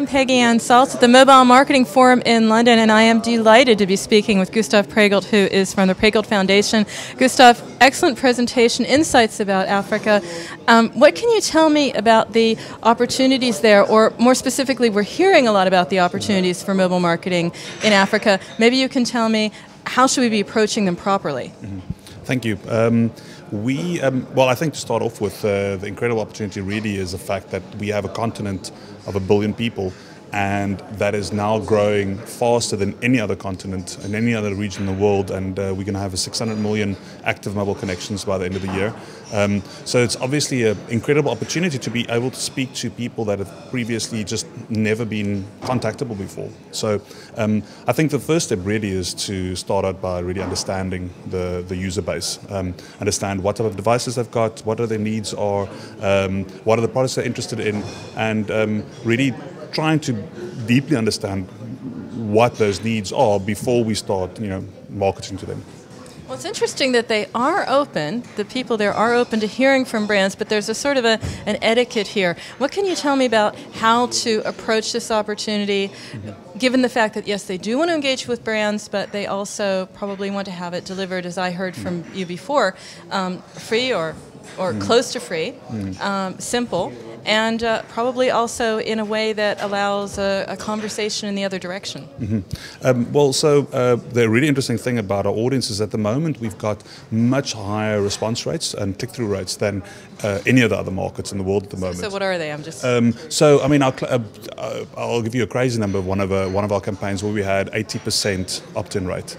Peggy and Salz at the Mobile Marketing Forum in London, and I am delighted to be speaking with Gustav Praekelt, who is from the Praekelt Foundation. Gustav, excellent presentation, insights about Africa. What can you tell me about the opportunities there, or more specifically, we're hearing a lot about the opportunities for mobile marketing in Africa. Maybe you can tell me, how should we be approaching them properly? Mm-hmm. Thank you. Well, I think to start off with, the incredible opportunity really is the fact that we have a continent of 1 billion people, and that is now growing faster than any other continent and any other region in the world, and we're going to have 600 million active mobile connections by the end of the year. So it's obviously an incredible opportunity to be able to speak to people that have previously just never been contactable before. So I think the first step really is to start out by really understanding the user base, understand what type of devices they've got, what are their needs are, what are the products they're interested in, and really trying to deeply understand what those needs are before we start, marketing to them. Well, it's interesting that they are open, the people there are open to hearing from brands, but there's a sort of an etiquette here. What can you tell me about how to approach this opportunity, given the fact that, yes, they do want to engage with brands, but they also probably want to have it delivered, as I heard from you before, free or close to free, simple, and probably also in a way that allows a conversation in the other direction. The really interesting thing about our audience is at the moment we've got much higher response rates and click-through rates than any of the other markets in the world at the moment. So what are they? I'm just... I'll give you a crazy number of one of our campaigns where we had 80% opt-in rate,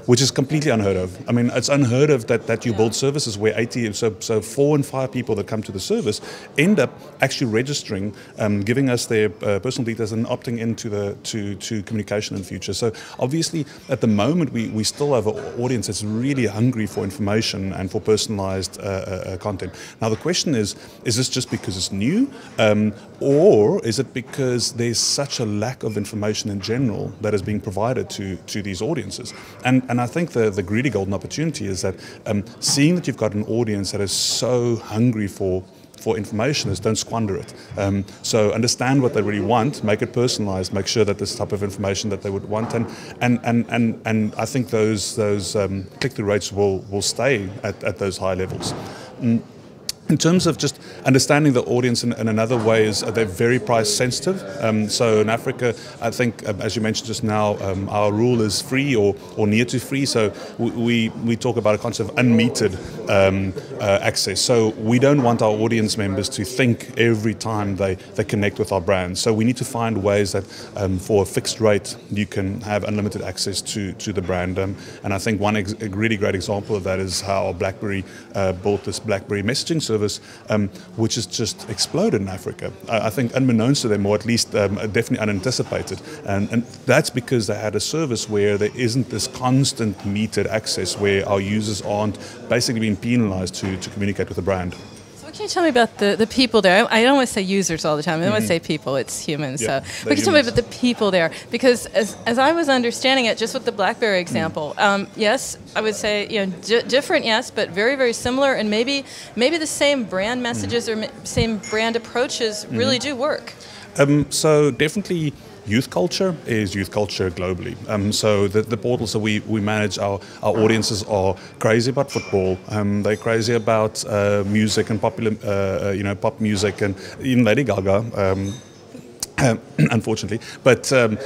which is completely unheard of. I mean, it's unheard of that you build services where 80, so 4 in 5 people that come to the service end up actually registering, giving us their personal details and opting into to communication in the future. So obviously at the moment we still have an audience that's really hungry for information and for personalized content. Now the question is this just because it's new, or is it because there's such a lack of information in general that is being provided to these audiences? And I think the greedy golden opportunity is that seeing that you've got an audience that is so hungry for information is don't squander it. So understand what they really want, make it personalized, make sure that this type of information that they would want, and I think those click-through rates will stay at those high levels. In terms of just understanding the audience in another way is they're very price sensitive. So in Africa, I think, as you mentioned just now, our rule is free or near to free. So we talk about a concept of unmetered access. So we don't want our audience members to think every time they connect with our brand. So we need to find ways that for a fixed rate you can have unlimited access to the brand. And I think one really great example of that is how BlackBerry built this BlackBerry messaging service, which has just exploded in Africa. I think unbeknownst to them, or at least definitely unanticipated. And that's because they had a service where there isn't this constant metered access where our users aren't basically being penalized to communicate with the brand. Can you tell me about the people there? I don't want to say users all the time. I don't want to say people. It's humans. Yeah, so, but can you tell me about the people there? Because as I was understanding it, just with the BlackBerry example, yes, I would say different, yes, but very, very similar, and maybe the same brand messages or same brand approaches really do work. So definitely. Youth culture is youth culture globally. So the portals that we manage, our audiences are crazy about football. They're crazy about music and popular, pop music, and even Lady Gaga. Unfortunately, but so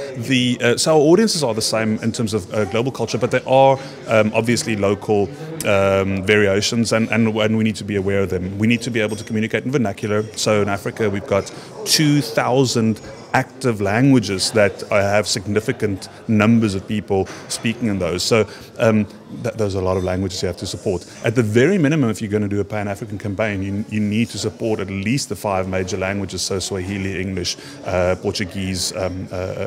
our audiences are the same in terms of global culture, but there are obviously local variations, and we need to be aware of them. We need to be able to communicate in vernacular. So in Africa, we've got 2,000 active languages that have significant numbers of people speaking in those. So those are a lot of languages you have to support. At the very minimum, if you're going to do a Pan-African campaign, you need to support at least the 5 major languages, so Swahili, English, Portuguese,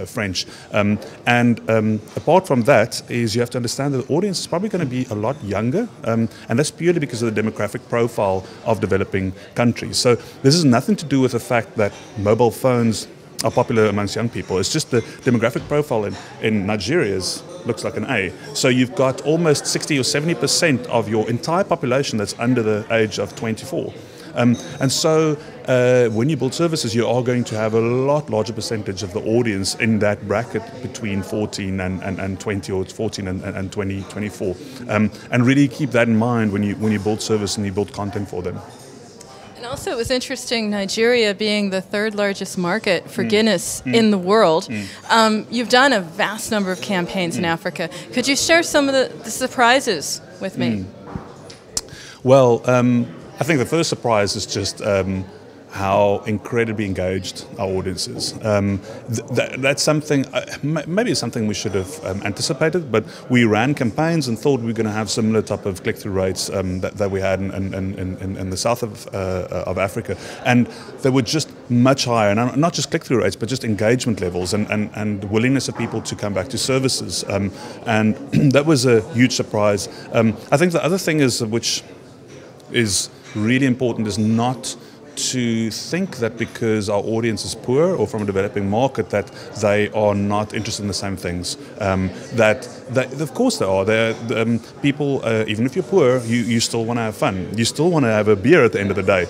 French. Apart from that, is you have to understand that the audience is probably going to be a lot younger, and that's purely because of the demographic profile of developing countries. So this has nothing to do with the fact that mobile phones are popular amongst young people. It's just the demographic profile in Nigeria looks like an A. So you've got almost 60 or 70% of your entire population that's under the age of 24. And so when you build services, you are going to have a lot larger percentage of the audience in that bracket between 14 and 20, or 14 and 20, 24. And really keep that in mind when you build service and you build content for them. And also, it was interesting, Nigeria being the third largest market for Guinness in the world. You've done a vast number of campaigns in Africa. Could you share some of the surprises with me? Well, I think the first surprise is just how incredibly engaged our audience is. That's something, maybe it's something we should have anticipated, but we ran campaigns and thought we were going to have similar type of click-through rates that we had in the south of Africa. And they were just much higher, and not just click-through rates, but just engagement levels and willingness of people to come back to services. And that was a huge surprise. I think the other thing is, which is really important, is not to think that because our audience is poor or from a developing market that they are not interested in the same things. That of course they are. People, even if you're poor, you still want to have fun. You still want to have a beer at the end of the day.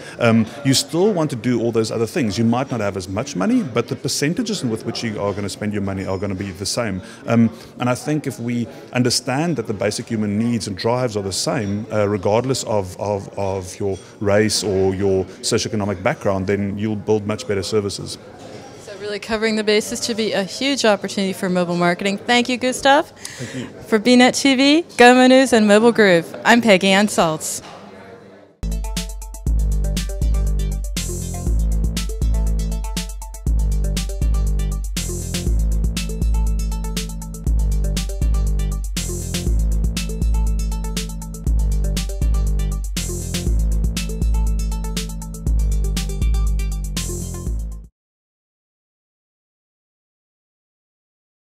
You still want to do all those other things. You might not have as much money, but the percentages with which you are going to spend your money are going to be the same. And I think if we understand that the basic human needs and drives are the same, regardless of your race or your socioeconomic background, then you'll build much better services. So really covering the bases to be a huge opportunity for mobile marketing. Thank you, Gustav. Thank you. For bnetTV, Go News, and Mobile Groove, I'm Peggy and Salz.